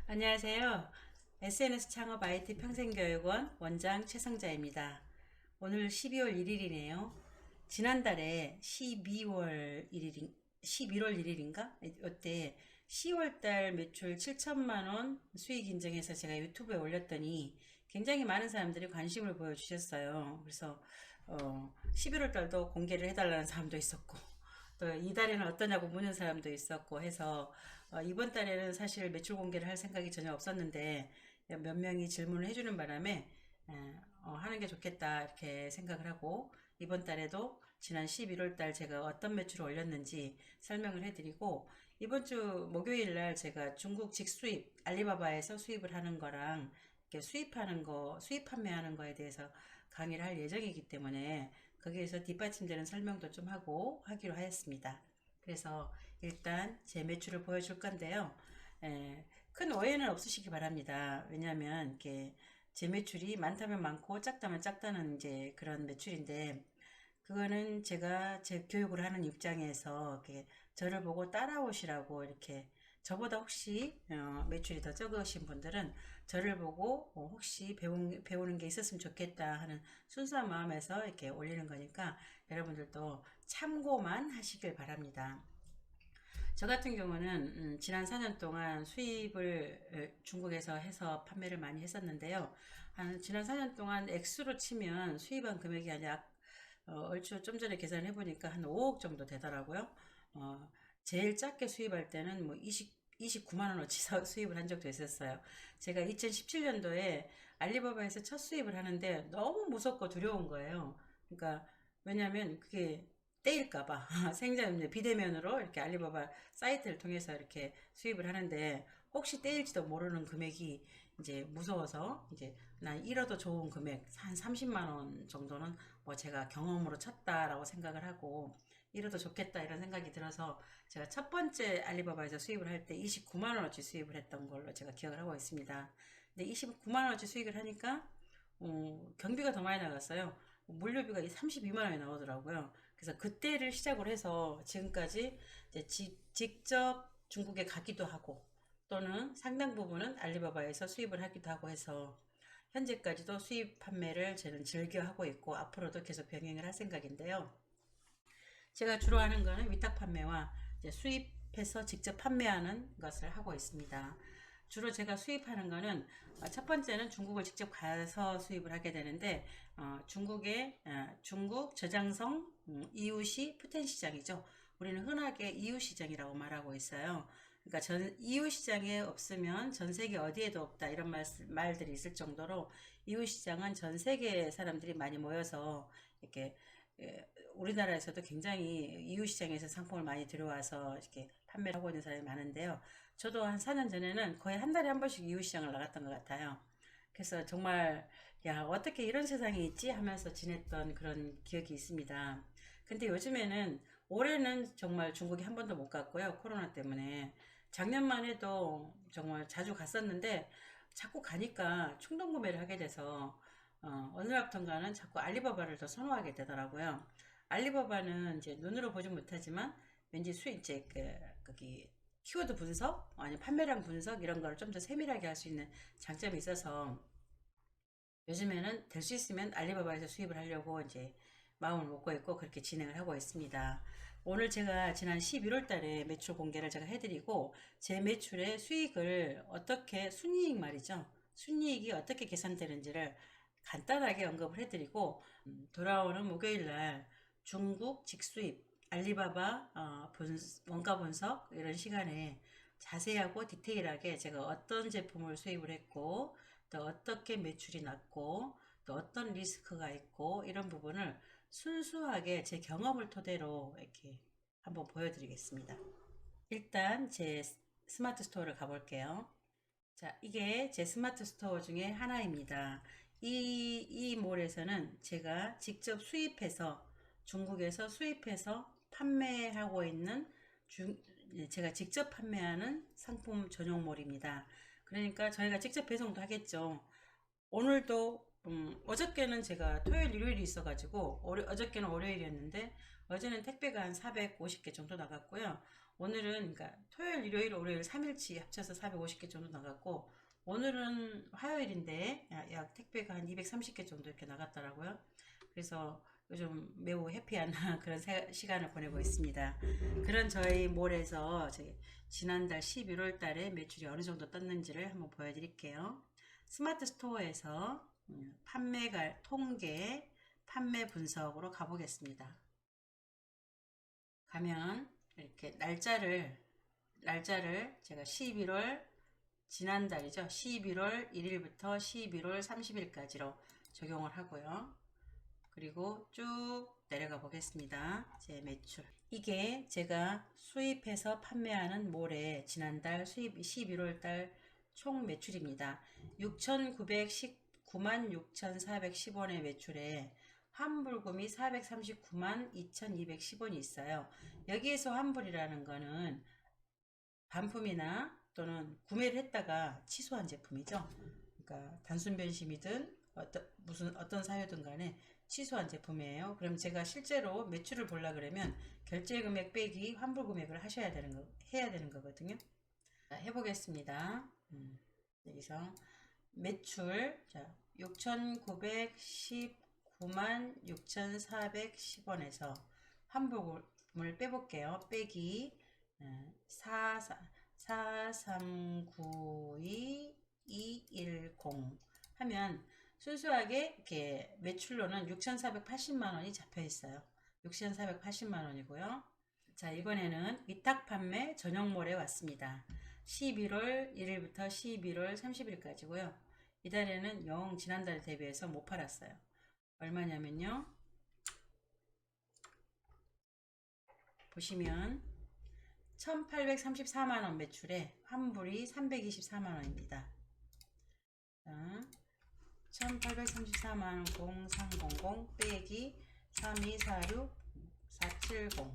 안녕하세요. SNS 창업 IT 평생교육원 원장 최성자입니다. 오늘 12월 1일이네요. 지난달에 12월 1일, 11월 1일인가? 이때 10월달 매출 7천만 원 수익 인정해서 제가 유튜브에 올렸더니 굉장히 많은 사람들이 관심을 보여주셨어요. 그래서 11월 달도 공개를 해달라는 사람도 있었고 또 이달에는 어떠냐고 묻는 사람도 있었고 해서 이번 달에는 사실 매출 공개를 할 생각이 전혀 없었는데 몇 명이 질문을 해주는 바람에 하는 게 좋겠다 이렇게 생각을 하고 이번 달에도 지난 11월 달 제가 어떤 매출을 올렸는지 설명을 해드리고 이번 주 목요일 날 제가 중국 직수입 알리바바에서 수입을 하는 거랑 이렇게 수입하는 거, 수입 판매하는 거에 대해서 강의를 할 예정이기 때문에 거기에서 뒷받침되는 설명도 좀 하고 하기로 하였습니다. 그래서 일단 제 매출을 보여줄 건데요. 큰 오해는 없으시기 바랍니다. 왜냐하면 이렇게 제 매출이 많다면 많고 작다면 작다는 이제 그런 매출인데 그거는 제가 제 교육을 하는 입장에서 이렇게 저를 보고 따라오시라고 이렇게 저보다 혹시 매출이 더 적으신 분들은 저를 보고 혹시 배우는 게 있었으면 좋겠다 하는 순수한 마음에서 이렇게 올리는 거니까 여러분들도 참고만 하시길 바랍니다. 저 같은 경우는 지난 4년 동안 수입을 중국에서 해서 판매를 많이 했었는데요. 지난 4년 동안 액수로 치면 수입한 금액이 약 얼추 좀 전에 계산해 보니까 한 5억 정도 되더라고요. 제일 작게 수입할 때는 뭐 29만 원어치 수입을 한 적도 있었어요. 제가 2017년도에 알리바바에서 첫 수입을 하는데 너무 무섭고 두려운 거예요. 그러니까 왜냐하면 그게 떼일까봐 생전 비대면으로 이렇게 알리바바 사이트를 통해서 이렇게 수입을 하는데 혹시 떼일지도 모르는 금액이 이제 무서워서 이제 난 잃어도 좋은 금액 한 30만 원 정도는 뭐 제가 경험으로 쳤다라고 생각을 하고 잃어도 좋겠다 이런 생각이 들어서 제가 첫 번째 알리바바에서 수입을 할 때 29만 원어치 수입을 했던 걸로 제가 기억을 하고 있습니다. 근데 29만 원어치 수익을 하니까 경비가 더 많이 나갔어요. 물류비가 32만 원이 나오더라고요. 그래서 그때를 시작으로 해서 지금까지 이제 직접 중국에 가기도 하고 또는 상당 부분은 알리바바에서 수입을 하기도 하고 해서 현재까지도 수입 판매를 저는 즐겨 하고 있고 앞으로도 계속 병행을 할 생각인데요. 제가 주로 하는 거는 위탁 판매와 이제 수입해서 직접 판매하는 것을 하고 있습니다. 주로 제가 수입하는 거는 첫 번째는 중국을 직접 가서 수입을 하게 되는데 중국의 중국 저장성 이웃이 푸텐시장이죠. 우리는 흔하게 이웃시장이라고 말하고 있어요. 그러니까 이웃시장에 없으면 전 세계 어디에도 없다 이런 말들이 있을 정도로 이웃시장은 전 세계 사람들이 많이 모여서 이렇게 우리나라에서도 굉장히 이웃시장에서 상품을 많이 들여와서 이렇게 판매를 하고 있는 사람이 많은데요. 저도 한 4년 전에는 거의 한 달에 한 번씩 이웃시장을 나갔던 것 같아요. 그래서 정말 야 어떻게 이런 세상이 있지 하면서 지냈던 그런 기억이 있습니다. 근데 요즘에는 올해는 정말 중국에 한 번도 못 갔고요. 코로나 때문에 작년만 해도 정말 자주 갔었는데 자꾸 가니까 충동 구매를 하게 돼서 어느 날부턴가는 자꾸 알리바바를 더 선호하게 되더라고요. 알리바바는 이제 눈으로 보진 못하지만 왠지 이제 거기 키워드 분석, 아니 판매량 분석 이런 거를 좀 더 세밀하게 할 수 있는 장점이 있어서 요즘에는 될 수 있으면 알리바바에서 수입을 하려고 이제 마음을 먹고 있고 그렇게 진행을 하고 있습니다. 오늘 제가 지난 11월 달에 매출 공개를 제가 해드리고 제 매출의 수익을 어떻게 순이익 말이죠. 순이익이 어떻게 계산되는지를 간단하게 언급을 해드리고 돌아오는 목요일 날 중국 직수입 알리바바 원가 분석 이런 시간에 자세하고 디테일하게 제가 어떤 제품을 수입을 했고 또 어떻게 매출이 났고 또 어떤 리스크가 있고 이런 부분을 순수하게 제 경험을 토대로 이렇게 한번 보여드리겠습니다. 일단 제 스마트 스토어를 가볼게요. 자, 이게 제 스마트 스토어 중에 하나입니다. 이 몰에서는 제가 직접 수입해서 중국에서 수입해서 판매하고 있는 제가 직접 판매하는 상품 전용몰입니다. 그러니까 저희가 직접 배송도 하겠죠. 오늘도 어저께는 제가 토요일 일요일이 있어가지고 어저께는 월요일이었는데 어제는 택배가 한 450개 정도 나갔고요. 오늘은 그러니까 토요일, 일요일, 월요일 3일치 합쳐서 450개 정도 나갔고, 오늘은 화요일인데 약 택배가 한 230개 정도 이렇게 나갔더라고요. 그래서 요즘 매우 해피한 그런 시간을 보내고 있습니다. 그런 저희 몰에서 지난달 11월 달에 매출이 어느 정도 떴는지를 한번 보여드릴게요. 스마트 스토어에서 판매 통계, 판매 분석으로 가보겠습니다. 가면 이렇게 날짜를 제가 11월 지난달이죠. 11월 1일부터 11월 30일까지로 적용을 하고요. 그리고 쭉 내려가 보겠습니다. 제 매출. 이게 제가 수입해서 판매하는 몰의 지난달 수입 11월 달 총 매출입니다. 6,919만 6,410원의 매출에 환불금이 439만 2,210원이 있어요. 여기에서 환불이라는 거는 반품이나 또는 구매를 했다가 취소한 제품이죠. 그러니까 단순 변심이든 어떤 사유든 간에 취소한 제품이에요. 그럼 제가 실제로 매출을 보려 그러면 결제 금액 빼기 환불 금액을 해야 되는 거거든요. 자, 해보겠습니다. 여기서 매출 6,919만 6,410원에서 환불금을 빼볼게요. 빼기 4392210 하면 순수하게 이렇게 매출로는 6,480만원이 잡혀 있어요. 6,480만원이고요. 자, 이번에는 위탁 판매 전용몰에 왔습니다. 11월 1일부터 11월 30일까지고요. 이달에는 영 지난달 대비해서 못 팔았어요. 얼마냐면요. 보시면 1834만원 매출에 환불이 324만원입니다. 1834만원 0300 빼기 3246 470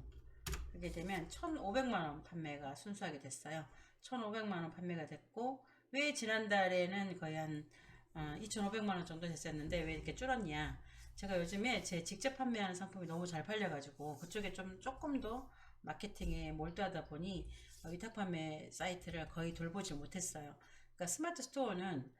그렇게 되면 1500만원 판매가 순수하게 됐어요. 1500만원 판매가 됐고, 왜 지난달에는 거의 한 2500만원 정도 됐었는데 왜 이렇게 줄었냐. 제가 요즘에 제 직접 판매하는 상품이 너무 잘 팔려가지고 그쪽에 조금 더 마케팅에 몰두하다 보니 위탁 판매 사이트를 거의 돌보지 못했어요. 그러니까 스마트 스토어는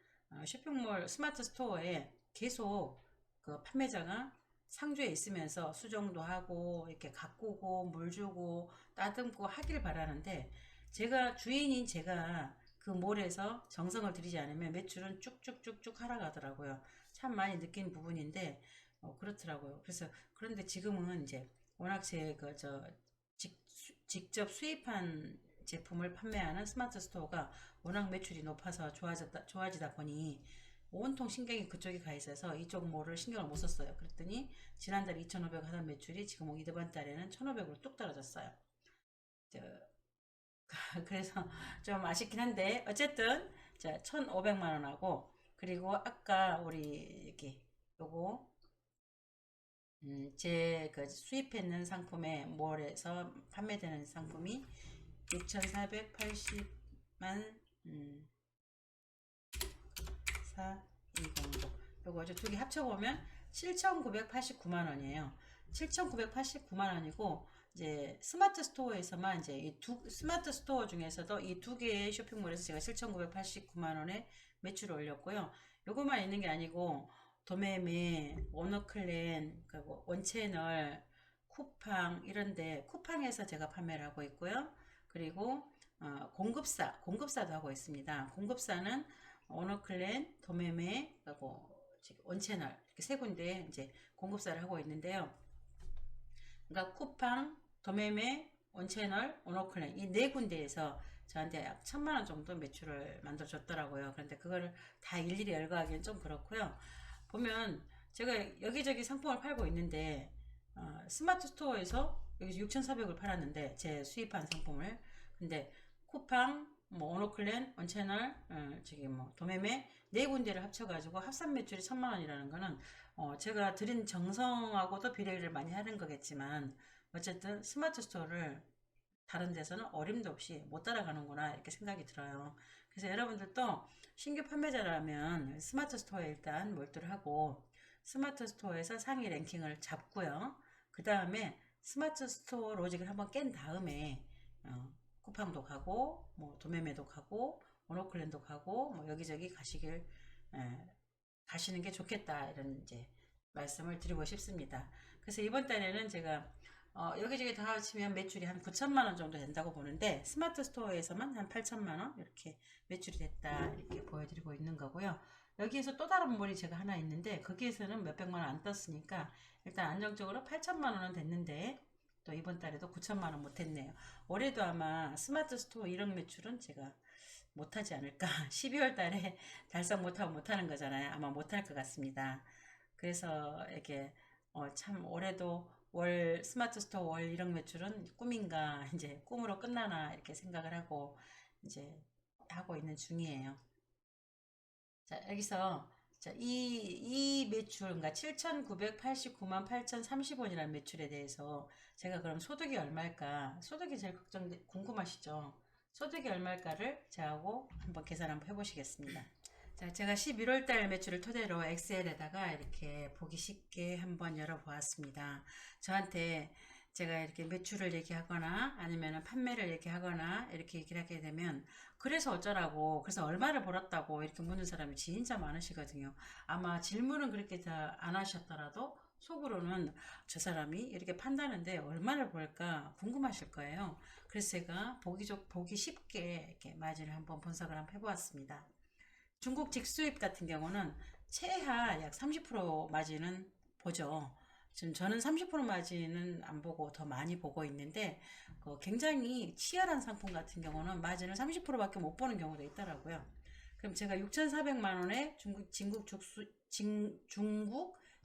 쇼핑몰 스마트 스토어에 계속 그 판매자가 상주에 있으면서 수정도 하고 이렇게 가꾸고 물 주고 따듬고 하길 바라는데, 제가 주인인 제가 그 몰에서 정성을 들이지 않으면 매출은 쭉쭉쭉쭉 하락하더라고요. 참 많이 느낀 부분인데 그렇더라고요. 그래서 그런데 지금은 이제 워낙 직접 수입한 제품을 판매하는 스마트 스토어가 워낙 매출이 높아서 좋아지다 보니 온통 신경이 그쪽에 가 있어서 이쪽 몰을 신경을 못 썼어요. 그랬더니 지난달 2,500 하던 매출이 지금 이번 달에는 1,500으로 뚝 떨어졌어요. 그래서 좀 아쉽긴 한데 어쨌든 1,500만 원하고, 그리고 아까 우리 이렇게 요거 제 그 수입했는 상품에 몰에서 판매되는 상품이 6,480만 4209 요거 두 개 합쳐보면 7,989만 원이에요. 7,989만 원이고, 이제 스마트 스토어에서만 이제 스마트 스토어 중에서도 이 두 개의 쇼핑몰에서 제가 7,989만 원의 매출을 올렸고요. 요것만 있는 게 아니고 도매매, 워너클랜, 그리고 원채널, 쿠팡 이런데 쿠팡에서 제가 판매를 하고 있고요. 그리고 공급사도 하고 있습니다. 공급사는 워너클랜, 도매매, 그리고 원채널 이렇게 세 군데 이제 공급사를 하고 있는데요. 그러니까 쿠팡, 도매매, 원채널, 워너클랜 이 네 군데에서 저한테 약 1,000만 원 정도 매출을 만들어 줬더라고요. 그런데 그거를 다 일일이 열거하기는 좀 그렇고요. 보면 제가 여기저기 상품을 팔고 있는데 스마트 스토어에서 여기서 6,400을 팔았는데 제 수입한 상품을, 근데 쿠팡, 오너클랜, 원채널, 도매매 네 군데를 합쳐가지고 합산 매출이 1,000만 원이라는 거는 제가 드린 정성하고도 비례를 많이 하는 거겠지만 어쨌든 스마트 스토어를 다른 데서는 어림도 없이 못 따라가는구나 이렇게 생각이 들어요. 그래서 여러분들도 신규 판매자라면 스마트 스토어에 일단 몰두를 하고 스마트 스토어에서 상위 랭킹을 잡고요. 그 다음에 스마트 스토어 로직을 한번 깬 다음에 쿠팡도 가고 뭐 도매매도 가고 모노클랜도 가고 뭐 여기저기 가시는 게 좋겠다 이런 이제 말씀을 드리고 싶습니다. 그래서 이번 달에는 제가 여기저기 다 합치면 매출이 한 9천만 원 정도 된다고 보는데 스마트 스토어에서만 한 8천만 원 이렇게 매출이 됐다 이렇게 보여드리고 있는 거고요. 여기에서 또 다른 몰이 제가 하나 있는데 거기에서는 몇백만 원 안 떴으니까 일단 안정적으로 8천만 원은 됐는데 또 이번 달에도 9천만 원 못했네요. 올해도 아마 스마트 스토어 1억 매출은 제가 못하지 않을까. 12월 달에 달성 못하고 못하는 거잖아요. 아마 못할 것 같습니다. 그래서 이렇게 참 올해도 월 스마트 스토어 월 1억 매출은 꿈인가 이제 꿈으로 끝나나 이렇게 생각을 하고 이제 하고 있는 중이에요. 자, 여기서 자, 이 매출, 그러니까 7,989만 8,030원이라는 매출에 대해서 제가 그럼 소득이 얼마일까? 소득이 제일 궁금하시죠? 소득이 얼마일까를 저하고 한번 계산 한번 해보시겠습니다. 자, 제가 11월 달 매출을 토대로 엑셀에다가 이렇게 보기 쉽게 한번 열어보았습니다. 저한테 제가 이렇게 매출을 얘기하거나 아니면 판매를 얘기하거나 이렇게 얘기를 하게 되면 그래서 어쩌라고 그래서 얼마를 벌었다고 이렇게 묻는 사람이 진짜 많으시거든요. 아마 질문은 그렇게 다 안 하셨더라도 속으로는 저 사람이 이렇게 판다는데 얼마를 벌까 궁금하실 거예요. 그래서 제가 보기 쉽게 이렇게 마진을 한번 분석을 한번 해보았습니다. 중국 직수입 같은 경우는 최하 약 30% 마진은 보죠. 지금 저는 30% 마진은 안 보고 더 많이 보고 있는데 굉장히 치열한 상품 같은 경우는 마진을 30%밖에 못 보는 경우도 있더라고요. 그럼 제가 6,400만 원에 중국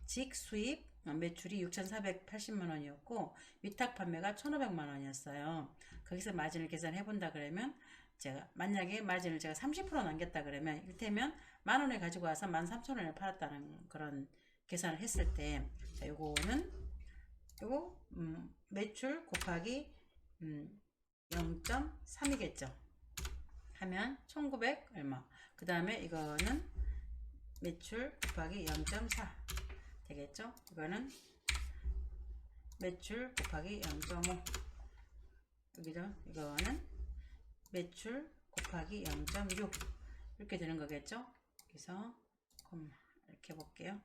직수입 매출이 6,480만 원이었고 위탁 판매가 1,500만 원이었어요. 거기서 마진을 계산해 본다 그러면 제가 만약에 마진을 제가 30% 남겼다 그러면 이를테면 만 원에 가지고 와서 13,000원에 팔았다는 그런 계산을 했을 때 자, 요거는 요거 매출 곱하기 0.3이겠죠. 하면 1900 얼마. 그 다음에 이거는 매출 곱하기 0.4 되겠죠. 이거는 매출 곱하기 0.5 여기죠. 이거는 매출 곱하기 0.6 이렇게 되는 거겠죠. 그래서 이렇게 볼게요.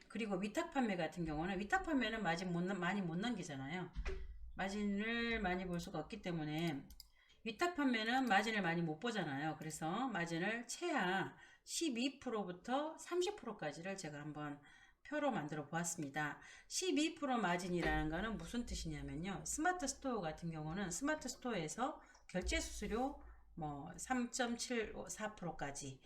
그리고 위탁 판매 같은 경우는 위탁 판매는 마진 많이 못 넘기잖아요. 마진을 많이 볼 수가 없기 때문에 위탁 판매는 마진을 많이 못 보잖아요. 그래서 마진을 최하 12%부터 30%까지를 제가 한번 표로 만들어 보았습니다. 12% 마진이라는 거는 무슨 뜻이냐면요. 스마트 스토어 같은 경우는 스마트 스토어에서 결제 수수료 뭐 3.74%까지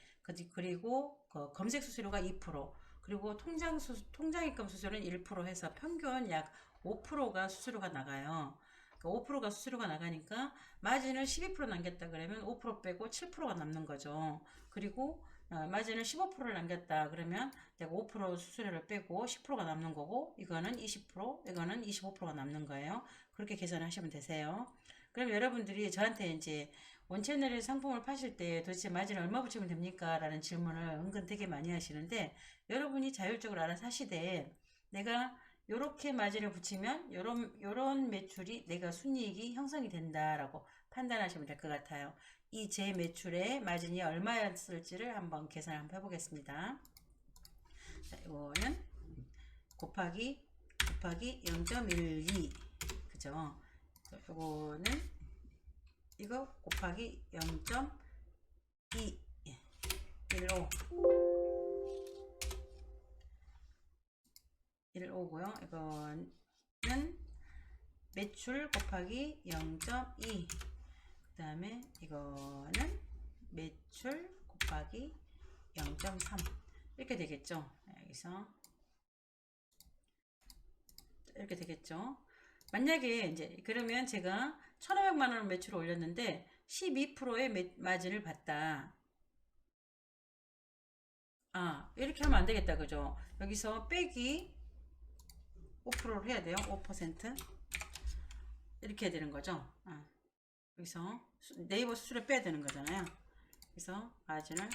그리고 검색 수수료가 2% 그리고 통장입금 수수료는 1% 해서 평균 약 5%가 수수료가 나가요. 5%가 수수료가 나가니까 마진을 12% 남겼다 그러면 5% 빼고 7%가 남는 거죠. 그리고 마진을 15%를 남겼다 그러면 내가 5% 수수료를 빼고 10%가 남는 거고 이거는 20% 이거는 25%가 남는 거예요. 그렇게 계산하시면 되세요. 그럼 여러분들이 저한테 이제 원채널에 상품을 파실 때 도대체 마진을 얼마 붙이면 됩니까? 라는 질문을 은근 되게 많이 하시는데 여러분이 자율적으로 알아서 하시되 내가 요렇게 마진을 붙이면 요런 매출이 내가 순이익이 형성이 된다라고 판단하시면 될 것 같아요. 이 제 매출의 마진이 얼마였을지를 한번 계산을 한번 해보겠습니다. 자, 이거는 곱하기 0.12 그죠? 이거는 이거 곱하기 0.2 15고요. 이거는 매출 곱하기 0.2 그 다음에 이거는 매출 곱하기 0.3 이렇게 되겠죠. 여기서 이렇게 되겠죠. 만약에 이제 그러면 제가 1,500만 원 매출을 올렸는데 12%의 마진을 받다. 이렇게 하면 안 되겠다. 그죠? 여기서 빼기 5%를 해야 돼요. 5% 이렇게 해야 되는 거죠. 여기서 네이버 수수료 빼야 되는 거잖아요. 그래서 마진을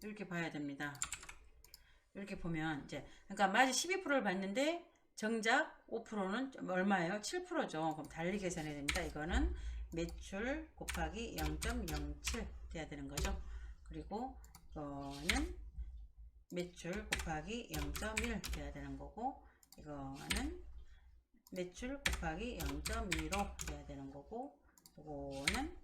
이렇게 봐야 됩니다. 이렇게 보면 이제 그러니까 마진 12%를 받는데 정작 5%는 얼마예요? 7%죠. 그럼 달리 계산해야 됩니다. 이거는 매출 곱하기 0.07 돼야 되는 거죠. 그리고 이거는 매출 곱하기 0.1 돼야 되는 거고, 이거는 매출 곱하기 0.15 돼야 되는 거고, 이거는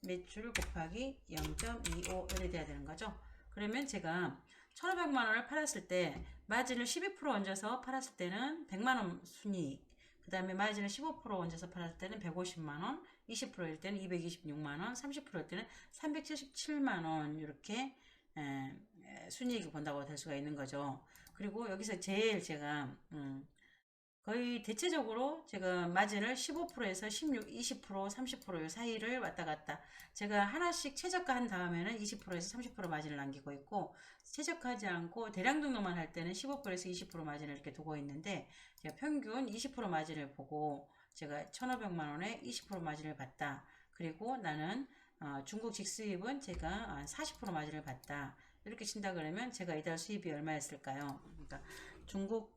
매출 곱하기 0.25 이렇게 돼야 되는 거죠. 그러면 제가 1,500만원을 팔았을 때 마진을 12% 얹어서 팔았을 때는 100만원 순이익, 그 다음에 마진을 15% 얹어서 팔았을 때는 150만원, 20%일 때는 226만원, 30%일 때는 377만원 이렇게 순이익이 본다고 될 수가 있는 거죠. 그리고 여기서 제일 제가 거의 대체적으로 제가 마진을 15%에서 16, 20%, 30% 사이를 왔다 갔다 제가 하나씩 최저가 한 다음에는 20%에서 30% 마진을 남기고 있고, 최저가하지 않고 대량 등록만 할 때는 15%에서 20% 마진을 이렇게 두고 있는데, 제가 평균 20% 마진을 보고 제가 1,500만 원에 20% 마진을 봤다. 그리고 나는 중국 직수입은 제가 40% 마진을 봤다. 이렇게 친다 그러면 제가 이달 수입이 얼마였을까요? 그러니까 중국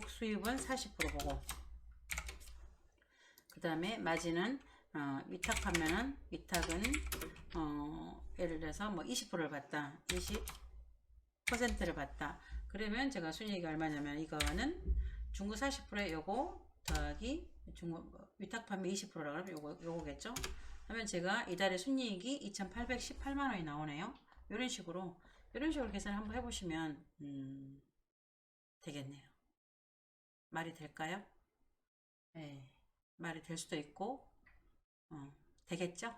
수입은 40% 보고, 그 다음에 마진은 위탁 판매는 위탁은 예를 들어서 뭐 20%를 받다, 20%를 받다. 그러면 제가 순이익이 얼마냐면 이거는 중국 40%에 요거 더하기 중국 위탁 판매 20%라고 하면 요거겠죠. 하면 제가 이달의 순이익이 2,818만 원이 나오네요. 이런 식으로 계산 한번 해보시면 되겠네요. 말이 될까요? 네, 말이 될 수도 있고, 되겠죠?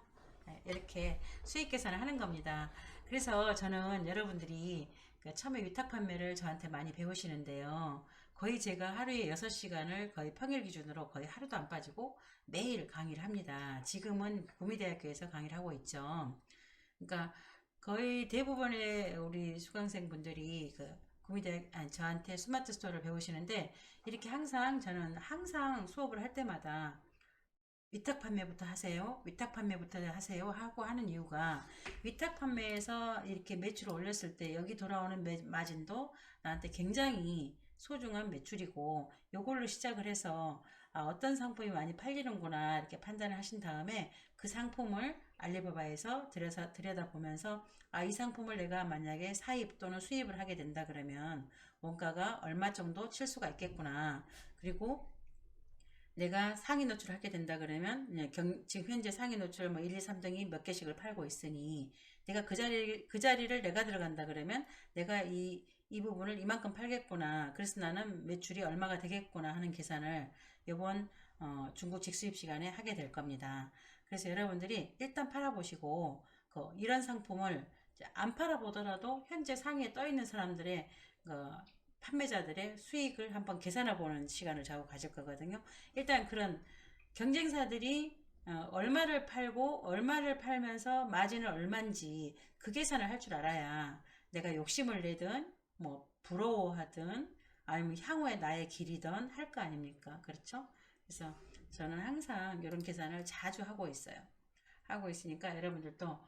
네, 이렇게 수익 계산을 하는 겁니다. 그래서 저는 여러분들이 그 처음에 위탁 판매를 저한테 많이 배우시는데요. 거의 제가 하루에 6시간을 거의 평일 기준으로 거의 하루도 안 빠지고 매일 강의를 합니다. 지금은 구미대학교에서 강의를 하고 있죠. 그러니까 거의 대부분의 우리 수강생 분들이 그 구미대 아니 저한테 스마트 스토어를 배우시는데, 이렇게 항상 저는 항상 수업을 할 때마다 위탁 판매부터 하세요, 위탁 판매부터 하세요 하고 하는 이유가, 위탁 판매에서 이렇게 매출을 올렸을 때 여기 돌아오는 마진도 나한테 굉장히 소중한 매출이고, 요걸로 시작을 해서 어떤 상품이 많이 팔리는구나 이렇게 판단을 하신 다음에 그 상품을 알리바바에서 들여다보면서 이 상품을 내가 만약에 사입 또는 수입을 하게 된다 그러면 원가가 얼마 정도 칠 수가 있겠구나. 그리고 내가 상위 노출을 하게 된다 그러면 지금 현재 상위 노출 뭐 1, 2, 3등이 몇 개씩을 팔고 있으니 내가 그 자리를 내가 들어간다 그러면 내가 이 부분을 이만큼 팔겠구나. 그래서 나는 매출이 얼마가 되겠구나 하는 계산을 이번 중국 직수입 시간에 하게 될 겁니다. 그래서 여러분들이 일단 팔아보시고 이런 상품을 안 팔아보더라도 현재 상위에 떠 있는 사람들의 판매자들의 수익을 한번 계산해 보는 시간을 자꾸 가질 거거든요. 일단 그런 경쟁사들이 얼마를 팔고 얼마를 팔면서 마진을 얼마인지 그 계산을 할 줄 알아야 내가 욕심을 내든 뭐 부러워하든 아니면 향후에 나의 길이든 할 거 아닙니까? 그렇죠? 그래서 저는 항상 이런 계산을 자주 하고 있어요. 하고 있으니까 여러분들도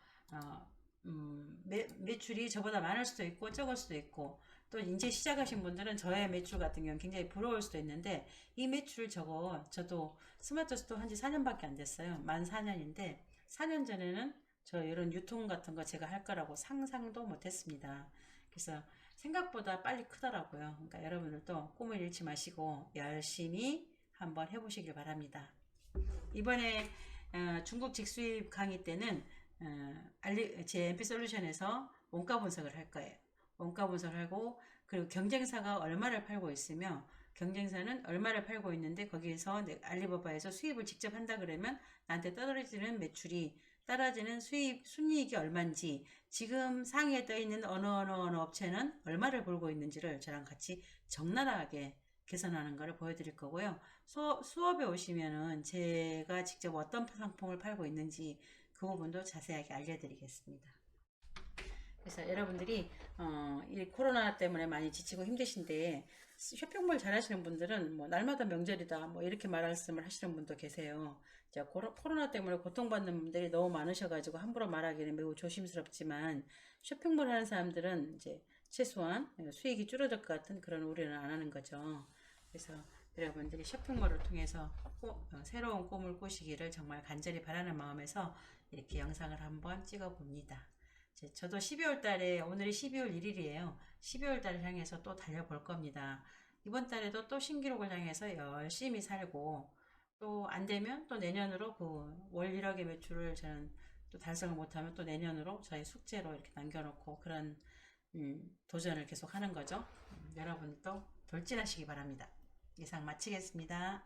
매출이 저보다 많을 수도 있고 적을 수도 있고, 또 이제 시작하신 분들은 저의 매출 같은 경우는 굉장히 부러울 수도 있는데, 이 매출 저도 스마트 스토어 한지 4년밖에 안 됐어요. 만 4년인데 4년 전에는 저 이런 유통 같은 거 제가 할 거라고 상상도 못 했습니다. 그래서 생각보다 빨리 크더라고요. 그러니까 여러분들도 꿈을 잃지 마시고 열심히 한번 해보시길 바랍니다. 이번에 중국 직수입 강의 때는 제 MP솔루션에서 원가 분석을 할 거예요. 원가 분석을 하고, 그리고 경쟁사가 얼마를 팔고 있으며 경쟁사는 얼마를 팔고 있는데 거기에서 알리바바에서 수입을 직접 한다 그러면 나한테 떨어지는 매출이, 떨어지는 순이익이 얼마인지, 지금 상위에 떠 있는 어느 업체는 얼마를 벌고 있는지를 저랑 같이 적나라하게 계산하는 것을 보여드릴 거고요. 수업에 오시면은 제가 직접 어떤 상품을 팔고 있는지 그 부분도 자세하게 알려드리겠습니다. 그래서 여러분들이 이 코로나 때문에 많이 지치고 힘드신데, 쇼핑몰 잘하시는 분들은 뭐 날마다 명절이다 뭐 이렇게 말씀을 하시는 분도 계세요. 코로나 때문에 고통받는 분들이 너무 많으셔가지고 함부로 말하기는 매우 조심스럽지만, 쇼핑몰 하는 사람들은 이제 최소한 수익이 줄어들 것 같은 그런 우려는 안 하는 거죠. 그래서 여러분들이 쇼핑몰을 통해서 새로운 꿈을 꾸시기를 정말 간절히 바라는 마음에서 이렇게 영상을 한번 찍어 봅니다. 저도 12월 달에, 오늘이 12월 1일이에요. 12월 달을 향해서 또 달려볼 겁니다. 이번 달에도 또 신기록을 향해서 열심히 살고, 또 안 되면 또 내년으로 그 월 1억의 매출을 저는 또 달성을 못하면 또 내년으로 저희 숙제로 이렇게 남겨놓고 그런 도전을 계속 하는 거죠. 여러분도 돌진하시기 바랍니다. 이상 마치겠습니다.